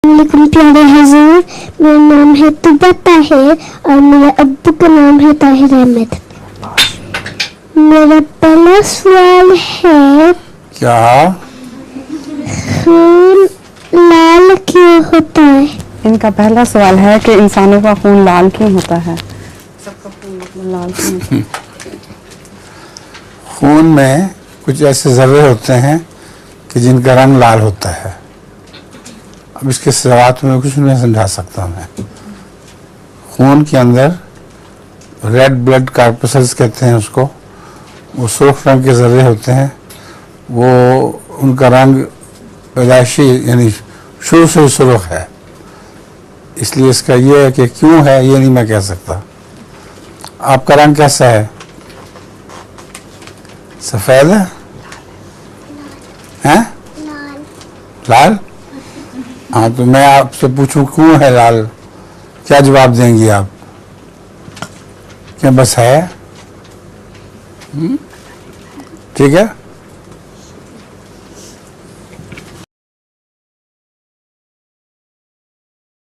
वालेकुम प्यारे हुजूर, मेरा नाम है तुबा ताहिर और मेरे अब्बू का नाम है ताहिर अहमद। मेरा पहला सवाल है, क्या खून लाल क्यों होता है? इनका पहला सवाल है कि इंसानों का खून लाल क्यों होता है? सबका खून मतलब लाल क्यों होता है? खून में कुछ ऐसे जर्रे होते हैं कि जिनका रंग लाल होता है। अब इसके सवाल में कुछ नहीं समझा सकता मैं। खून के अंदर रेड ब्लड कार्पसेल्स कहते हैं उसको, वो सुर्ख रंग के जर्रे होते हैं। वो उनका रंग पैदाइशी यानी शुरू से सुर्ख है। इसलिए इसका ये है कि क्यों है ये नहीं मैं कह सकता। आपका रंग कैसा है? सफेद है? हैं? लाल। हाँ, तो मैं आपसे पूछूं क्यों है लाल, क्या जवाब देंगी आप? क्या बस है? ठीक है।